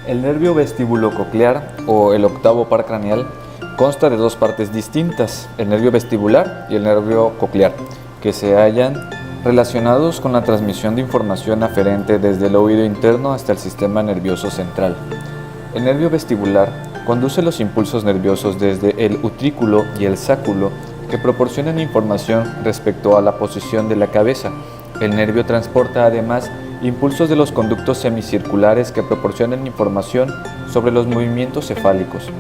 El nervio vestíbulo-coclear o el octavo par craneal consta de dos partes distintas, el nervio vestibular y el nervio coclear, que se hallan relacionados con la transmisión de información aferente desde el oído interno hasta el sistema nervioso central. El nervio vestibular conduce los impulsos nerviosos desde el utrículo y el sáculo que proporcionan información respecto a la posición de la cabeza. El nervio transporta además impulsos de los conductos semicirculares que proporcionan información sobre los movimientos cefálicos.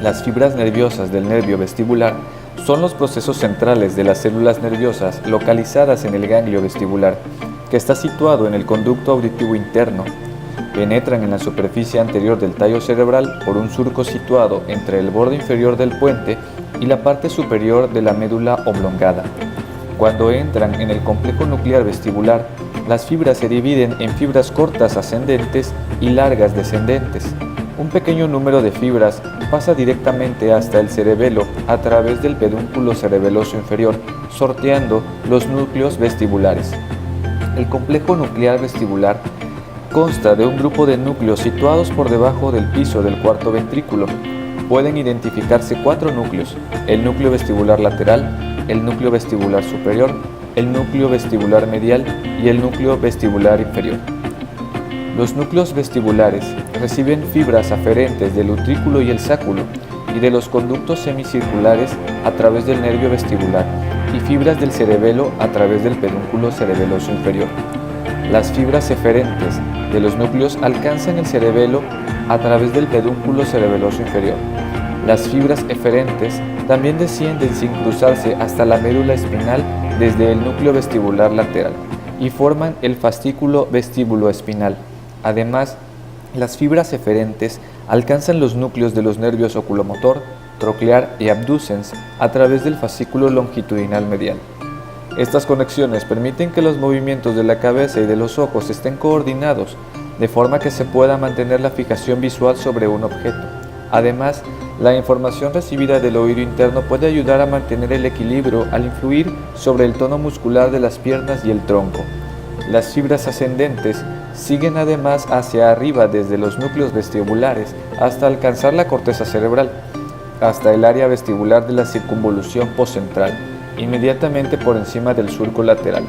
Las fibras nerviosas del nervio vestibular son los procesos centrales de las células nerviosas localizadas en el ganglio vestibular, que está situado en el conducto auditivo interno. Penetran en la superficie anterior del tallo cerebral por un surco situado entre el borde inferior del puente y la parte superior de la médula oblongada. Cuando entran en el complejo nuclear vestibular, las fibras se dividen en fibras cortas ascendentes y largas descendentes. Un pequeño número de fibras pasa directamente hasta el cerebelo a través del pedúnculo cerebeloso inferior, sorteando los núcleos vestibulares. El complejo nuclear vestibular consta de un grupo de núcleos situados por debajo del piso del cuarto ventrículo. Pueden identificarse 4 núcleos: el núcleo vestibular lateral, el núcleo vestibular superior, el núcleo vestibular medial y el núcleo vestibular inferior. Los núcleos vestibulares reciben fibras aferentes del utrículo y el sáculo y de los conductos semicirculares a través del nervio vestibular y fibras del cerebelo a través del pedúnculo cerebeloso inferior. Las fibras eferentes de los núcleos alcanzan el cerebelo a través del pedúnculo cerebeloso inferior. Las fibras eferentes también descienden sin cruzarse hasta la médula espinal desde el núcleo vestibular lateral y forman el fascículo vestíbulo-espinal. Además, las fibras eferentes alcanzan los núcleos de los nervios oculomotor, troclear y abducens a través del fascículo longitudinal medial. Estas conexiones permiten que los movimientos de la cabeza y de los ojos estén coordinados, de forma que se pueda mantener la fijación visual sobre un objeto. Además, la información recibida del oído interno puede ayudar a mantener el equilibrio al influir sobre el tono muscular de las piernas y el tronco. Las fibras ascendentes siguen además hacia arriba desde los núcleos vestibulares hasta alcanzar la corteza cerebral, hasta el área vestibular de la circunvolución postcentral, inmediatamente por encima del surco lateral.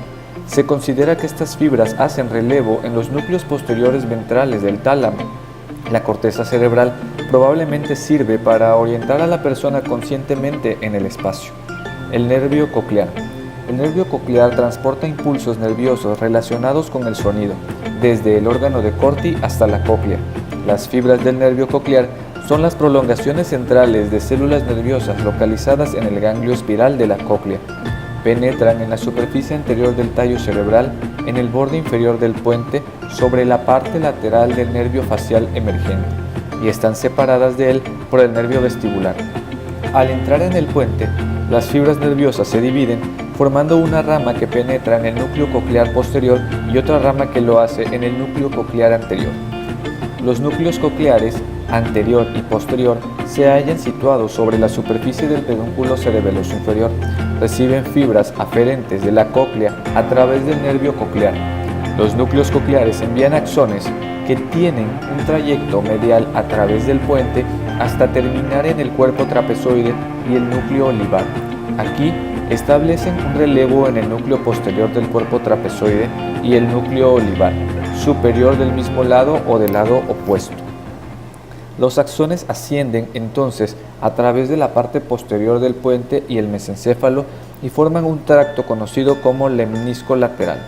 Se considera que estas fibras hacen relevo en los núcleos posteriores ventrales del tálamo. La corteza cerebral probablemente sirve para orientar a la persona conscientemente en el espacio. El nervio coclear. El nervio coclear transporta impulsos nerviosos relacionados con el sonido, desde el órgano de Corti hasta la cóclea. Las fibras del nervio coclear son las prolongaciones centrales de células nerviosas localizadas en el ganglio espiral de la cóclea. Penetran en la superficie anterior del tallo cerebral, en el borde inferior del puente, sobre la parte lateral del nervio facial emergente, y están separadas de él por el nervio vestibular. Al entrar en el puente, las fibras nerviosas se dividen, formando una rama que penetra en el núcleo coclear posterior y otra rama que lo hace en el núcleo coclear anterior. Los núcleos cocleares anterior y posterior se hallan situados sobre la superficie del pedúnculo cerebeloso inferior. Reciben fibras aferentes de la cóclea a través del nervio coclear. Los núcleos cocleares envían axones que tienen un trayecto medial a través del puente hasta terminar en el cuerpo trapezoide y el núcleo olivar. Aquí establecen un relevo en el núcleo posterior del cuerpo trapezoide y el núcleo olivar, superior del mismo lado o del lado opuesto. Los axones ascienden entonces a través de la parte posterior del puente y el mesencéfalo y forman un tracto conocido como lemnisco lateral.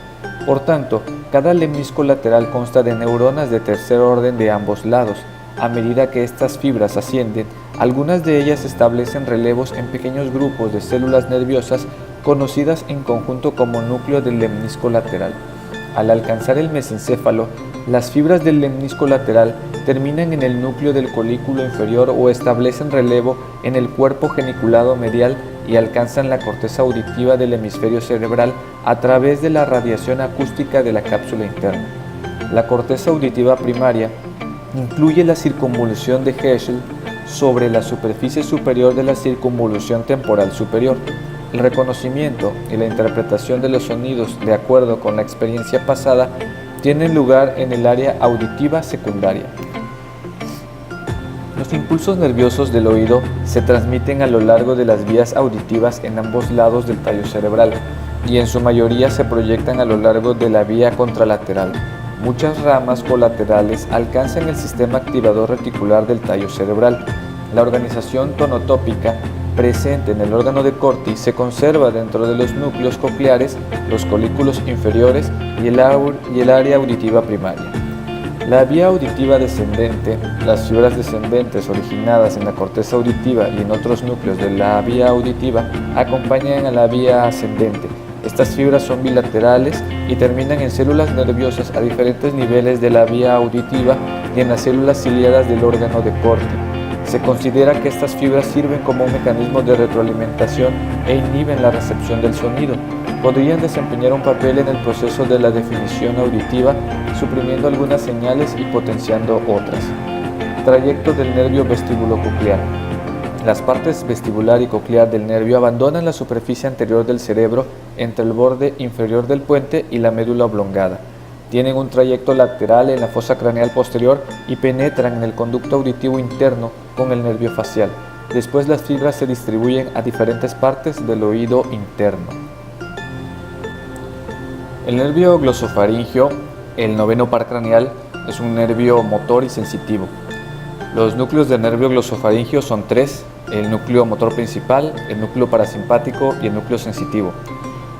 Por tanto, cada lemnisco lateral consta de neuronas de tercer orden de ambos lados. A medida que estas fibras ascienden, algunas de ellas establecen relevos en pequeños grupos de células nerviosas conocidas en conjunto como núcleo del lemnisco lateral. Al alcanzar el mesencéfalo, las fibras del lemnisco lateral terminan en el núcleo del colículo inferior o establecen relevo en el cuerpo geniculado medial y alcanzan la corteza auditiva del hemisferio cerebral a través de la radiación acústica de la cápsula interna. La corteza auditiva primaria incluye la circunvolución de Herschel sobre la superficie superior de la circunvolución temporal superior. El reconocimiento y la interpretación de los sonidos de acuerdo con la experiencia pasada tienen lugar en el área auditiva secundaria. Los impulsos nerviosos del oído se transmiten a lo largo de las vías auditivas en ambos lados del tallo cerebral y en su mayoría se proyectan a lo largo de la vía contralateral. Muchas ramas colaterales alcanzan el sistema activador reticular del tallo cerebral. La organización tonotópica presente en el órgano de Corti se conserva dentro de los núcleos cocleares, los colículos inferiores y el área auditiva primaria. La vía auditiva descendente, las fibras descendentes originadas en la corteza auditiva y en otros núcleos de la vía auditiva acompañan a la vía ascendente. Estas fibras son bilaterales y terminan en células nerviosas a diferentes niveles de la vía auditiva y en las células ciliadas del órgano de Corti. Se considera que estas fibras sirven como un mecanismo de retroalimentación e inhiben la recepción del sonido. Podrían desempeñar un papel en el proceso de la definición auditiva, suprimiendo algunas señales y potenciando otras. Trayecto del nervio vestíbulo-coclear. Las partes vestibular y coclear del nervio abandonan la superficie anterior del cerebro entre el borde inferior del puente y la médula oblongada. Tienen un trayecto lateral en la fosa craneal posterior y penetran en el conducto auditivo interno con el nervio facial. Después las fibras se distribuyen a diferentes partes del oído interno. El nervio glosofaringio, el noveno par craneal, es un nervio motor y sensitivo. Los núcleos del nervio glosofaringio son tres: el núcleo motor principal, el núcleo parasimpático y el núcleo sensitivo.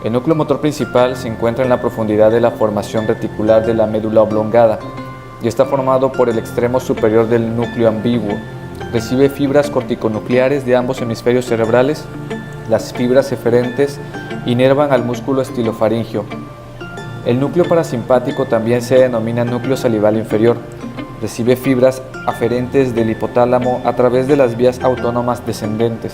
El núcleo motor principal se encuentra en la profundidad de la formación reticular de la médula oblongada y está formado por el extremo superior del núcleo ambiguo. Recibe fibras corticonucleares de ambos hemisferios cerebrales. Las fibras eferentes inervan al músculo estilofaringio. El núcleo parasimpático también se denomina núcleo salival inferior. Recibe fibras aferentes del hipotálamo a través de las vías autónomas descendentes.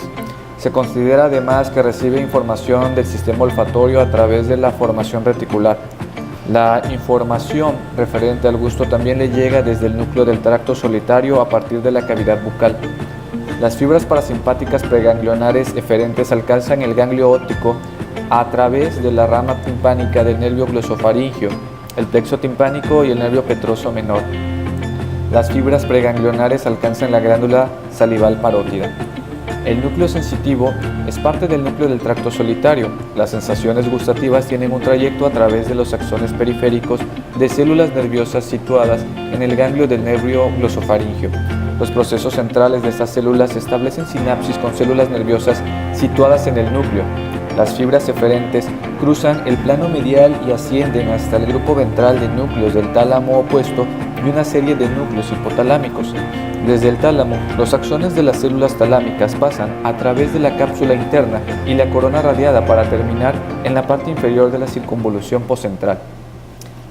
Se considera además que recibe información del sistema olfatorio a través de la formación reticular. La información referente al gusto también le llega desde el núcleo del tracto solitario a partir de la cavidad bucal. Las fibras parasimpáticas preganglionares eferentes alcanzan el ganglio óptico a través de la rama timpánica del nervio glosofaringio, el plexo timpánico y el nervio petroso menor. Las fibras preganglionares alcanzan la glándula salival parótida. El núcleo sensitivo es parte del núcleo del tracto solitario. Las sensaciones gustativas tienen un trayecto a través de los axones periféricos de células nerviosas situadas en el ganglio del nervio glosofaringio. Los procesos centrales de estas células establecen sinapsis con células nerviosas situadas en el núcleo. Las fibras eferentes cruzan el plano medial y ascienden hasta el grupo ventral de núcleos del tálamo opuesto y una serie de núcleos hipotalámicos. Desde el tálamo, los axones de las células talámicas pasan a través de la cápsula interna y la corona radiada para terminar en la parte inferior de la circunvolución poscentral.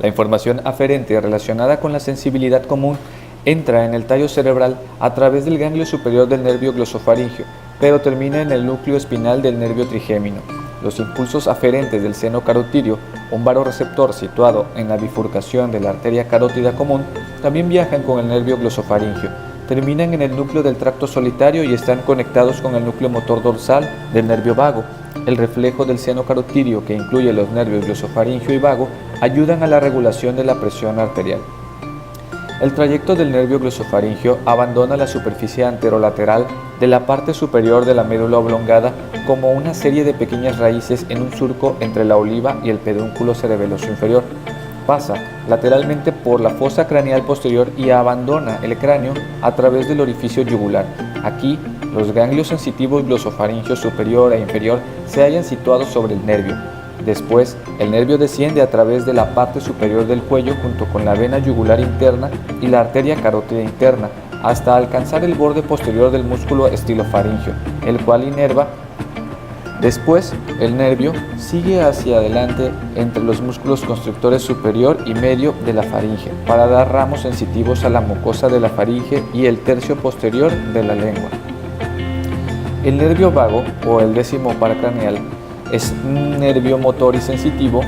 La información aferente relacionada con la sensibilidad común entra en el tallo cerebral a través del ganglio superior del nervio glosofaringio, pero termina en el núcleo espinal del nervio trigémino. Los impulsos aferentes del seno carotidio, un varoreceptor situado en la bifurcación de la arteria carótida común, también viajan con el nervio glosofaringio. Terminan en el núcleo del tracto solitario y están conectados con el núcleo motor dorsal del nervio vago. El reflejo del seno carotidio, que incluye los nervios glosofaringio y vago, ayudan a la regulación de la presión arterial. El trayecto del nervio glosofaringio abandona la superficie anterolateral de la parte superior de la médula oblongada como una serie de pequeñas raíces en un surco entre la oliva y el pedúnculo cerebeloso inferior. Pasa lateralmente por la fosa craneal posterior y abandona el cráneo a través del orificio yugular. Aquí, los ganglios sensitivos glosofaringio superior e inferior se hallan situados sobre el nervio. Después, el nervio desciende a través de la parte superior del cuello junto con la vena yugular interna y la arteria carótida interna, hasta alcanzar el borde posterior del músculo estilofaringio, el cual inerva. Después, el nervio sigue hacia adelante entre los músculos constrictores superior y medio de la faringe para dar ramos sensitivos a la mucosa de la faringe y el tercio posterior de la lengua. El nervio vago, o el décimo par craneal, es un nervio motor y sensitivo.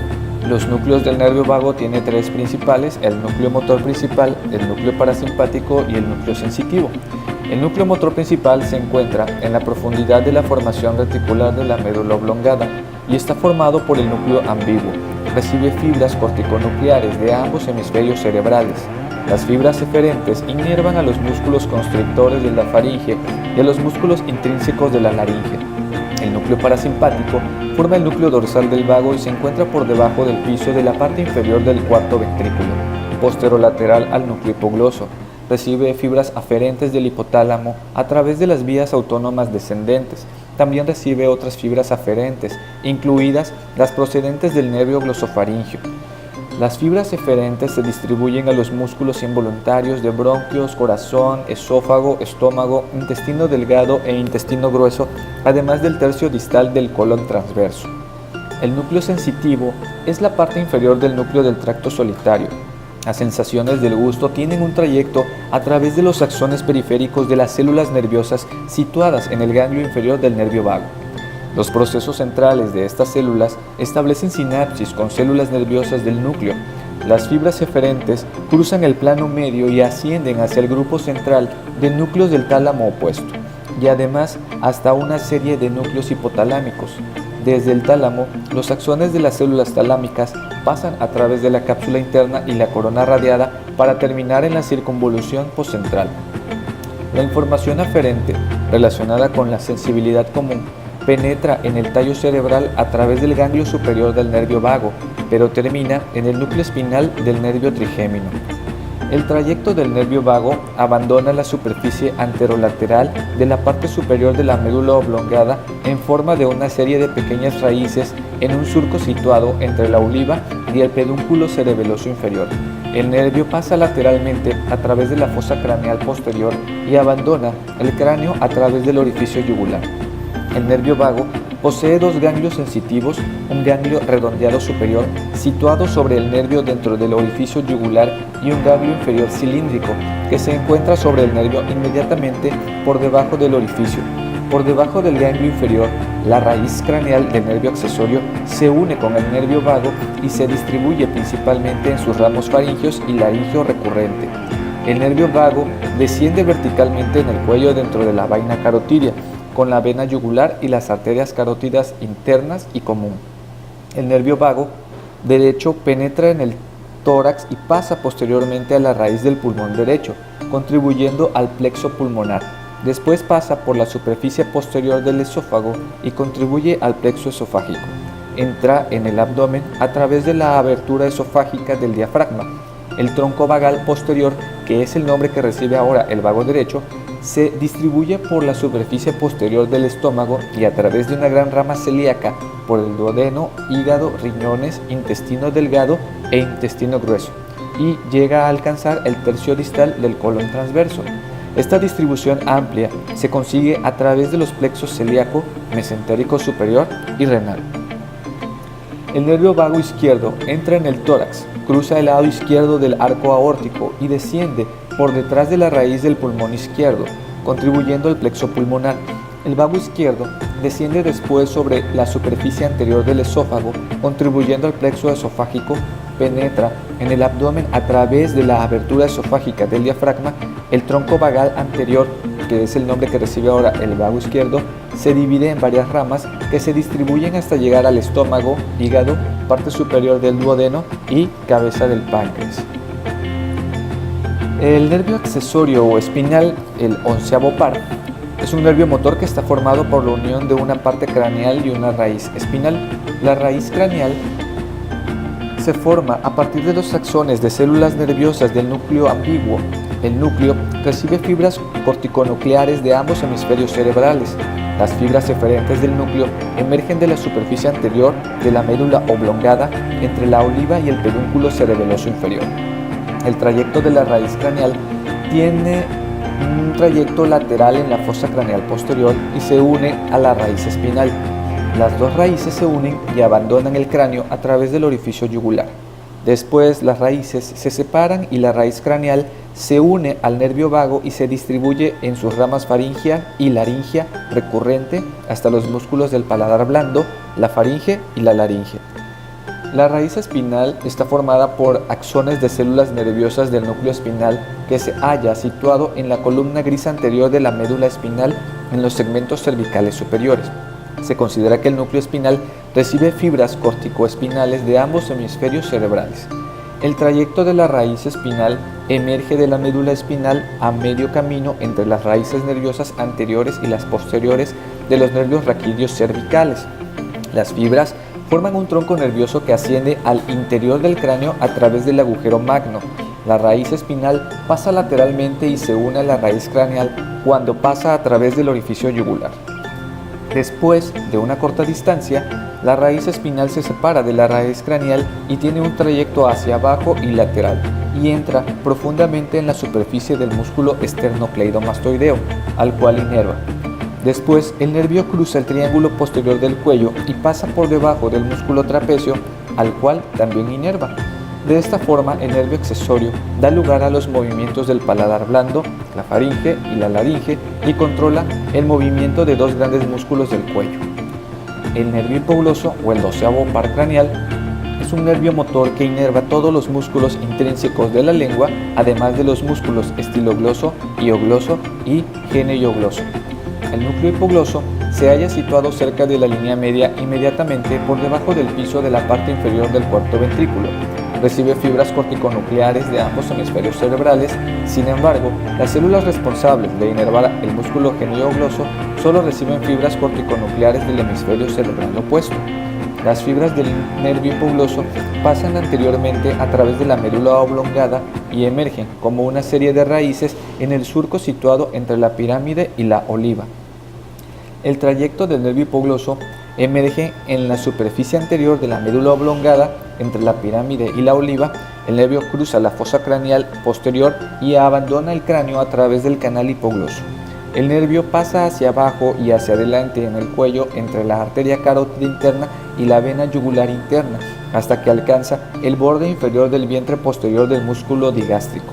Los núcleos del nervio vago tienen tres principales: el núcleo motor principal, el núcleo parasimpático y el núcleo sensitivo. El núcleo motor principal se encuentra en la profundidad de la formación reticular de la médula oblongada y está formado por el núcleo ambiguo. Recibe fibras corticonucleares de ambos hemisferios cerebrales. Las fibras eferentes inervan a los músculos constrictores de la faringe y a los músculos intrínsecos de la laringe. El núcleo parasimpático forma el núcleo dorsal del vago y se encuentra por debajo del piso de la parte inferior del cuarto ventrículo, posterolateral al núcleo hipogloso. Recibe fibras aferentes del hipotálamo a través de las vías autónomas descendentes. También recibe otras fibras aferentes, incluidas las procedentes del nervio glosofaringio. Las fibras eferentes se distribuyen a los músculos involuntarios de bronquios, corazón, esófago, estómago, intestino delgado e intestino grueso, además del tercio distal del colon transverso. El núcleo sensitivo es la parte inferior del núcleo del tracto solitario. Las sensaciones del gusto tienen un trayecto a través de los axones periféricos de las células nerviosas situadas en el ganglio inferior del nervio vago. Los procesos centrales de estas células establecen sinapsis con células nerviosas del núcleo. Las fibras eferentes cruzan el plano medio y ascienden hacia el grupo central de núcleos del tálamo opuesto, y además hasta una serie de núcleos hipotalámicos. Desde el tálamo, los axones de las células talámicas pasan a través de la cápsula interna y la corona radiada para terminar en la circunvolución poscentral. La información aferente, relacionada con la sensibilidad común, penetra en el tallo cerebral a través del ganglio superior del nervio vago, pero termina en el núcleo espinal del nervio trigémino. El trayecto del nervio vago abandona la superficie anterolateral de la parte superior de la médula oblongada en forma de una serie de pequeñas raíces en un surco situado entre la oliva y el pedúnculo cerebeloso inferior. El nervio pasa lateralmente a través de la fosa craneal posterior y abandona el cráneo a través del orificio yugular. El nervio vago posee dos ganglios sensitivos, un ganglio redondeado superior situado sobre el nervio dentro del orificio yugular y un ganglio inferior cilíndrico que se encuentra sobre el nervio inmediatamente por debajo del orificio. Por debajo del ganglio inferior, la raíz craneal del nervio accesorio se une con el nervio vago y se distribuye principalmente en sus ramos faringios y laringio recurrente. El nervio vago desciende verticalmente en el cuello dentro de la vaina carotidia, con la vena yugular y las arterias carótidas internas y común. El nervio vago derecho penetra en el tórax y pasa posteriormente a la raíz del pulmón derecho, contribuyendo al plexo pulmonar. Después pasa por la superficie posterior del esófago y contribuye al plexo esofágico. Entra en el abdomen a través de la abertura esofágica del diafragma. El tronco vagal posterior, que es el nombre que recibe ahora el vago derecho, se distribuye por la superficie posterior del estómago y a través de una gran rama celíaca por el duodeno, hígado, riñones, intestino delgado e intestino grueso, y llega a alcanzar el tercio distal del colon transverso. Esta distribución amplia se consigue a través de los plexos celíaco, mesentérico superior y renal. El nervio vago izquierdo entra en el tórax, cruza el lado izquierdo del arco aórtico y desciende por detrás de la raíz del pulmón izquierdo, contribuyendo al plexo pulmonar. El vago izquierdo desciende después sobre la superficie anterior del esófago, contribuyendo al plexo esofágico, penetra en el abdomen a través de la abertura esofágica del diafragma. El tronco vagal anterior, que es el nombre que recibe ahora el vago izquierdo, se divide en varias ramas que se distribuyen hasta llegar al estómago, hígado, parte superior del duodeno y cabeza del páncreas. El nervio accesorio o espinal, el onceavo par, es un nervio motor que está formado por la unión de una parte craneal y una raíz espinal. La raíz craneal se forma a partir de los axones de células nerviosas del núcleo ambiguo. El núcleo recibe fibras corticonucleares de ambos hemisferios cerebrales. Las fibras eferentes del núcleo emergen de la superficie anterior de la médula oblongada entre la oliva y el pedúnculo cerebeloso inferior. El trayecto de la raíz craneal tiene un trayecto lateral en la fosa craneal posterior y se une a la raíz espinal. Las dos raíces se unen y abandonan el cráneo a través del orificio yugular. Después las raíces se separan y la raíz craneal se une al nervio vago y se distribuye en sus ramas faringia y laringia recurrente hasta los músculos del paladar blando, la faringe y la laringe. La raíz espinal está formada por axones de células nerviosas del núcleo espinal que se halla situado en la columna gris anterior de la médula espinal en los segmentos cervicales superiores. Se considera que el núcleo espinal recibe fibras corticoespinales de ambos hemisferios cerebrales. El trayecto de la raíz espinal emerge de la médula espinal a medio camino entre las raíces nerviosas anteriores y las posteriores de los nervios raquídeos cervicales. Las fibras forman un tronco nervioso que asciende al interior del cráneo a través del agujero magno. La raíz espinal pasa lateralmente y se une a la raíz craneal cuando pasa a través del orificio yugular. Después de una corta distancia, la raíz espinal se separa de la raíz craneal y tiene un trayecto hacia abajo y lateral, y entra profundamente en la superficie del músculo esternocleidomastoideo, al cual inerva. Después, el nervio cruza el triángulo posterior del cuello y pasa por debajo del músculo trapecio, al cual también inerva. De esta forma, el nervio accesorio da lugar a los movimientos del paladar blando, la faringe y la laringe, y controla el movimiento de dos grandes músculos del cuello. El nervio hipogloso o el 12º par craneal es un nervio motor que inerva todos los músculos intrínsecos de la lengua, además de los músculos estilogloso, hiogloso y geneogloso. El núcleo hipogloso se halla situado cerca de la línea media, inmediatamente por debajo del piso de la parte inferior del cuarto ventrículo. Recibe fibras corticonucleares de ambos hemisferios cerebrales. Sin embargo, las células responsables de inervar el músculo geneogloso solo reciben fibras corticonucleares del hemisferio cerebral opuesto. Las fibras del nervio hipogloso pasan anteriormente a través de la médula oblongada y emergen como una serie de raíces en el surco situado entre la pirámide y la oliva. El trayecto del nervio hipogloso emerge en la superficie anterior de la médula oblongada entre la pirámide y la oliva. El nervio cruza la fosa craneal posterior y abandona el cráneo a través del canal hipogloso. El nervio pasa hacia abajo y hacia adelante en el cuello entre la arteria carótida interna y la vena yugular interna, hasta que alcanza el borde inferior del vientre posterior del músculo digástrico.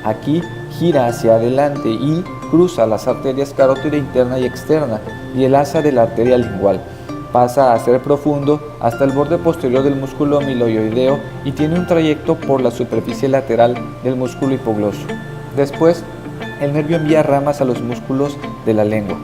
Aquí gira hacia adelante y cruza las arterias carótida interna y externa y el asa de la arteria lingual. Pasa a ser profundo hasta el borde posterior del músculo miloioideo y tiene un trayecto por la superficie lateral del músculo hipogloso. Después, el nervio envía ramas a los músculos de la lengua.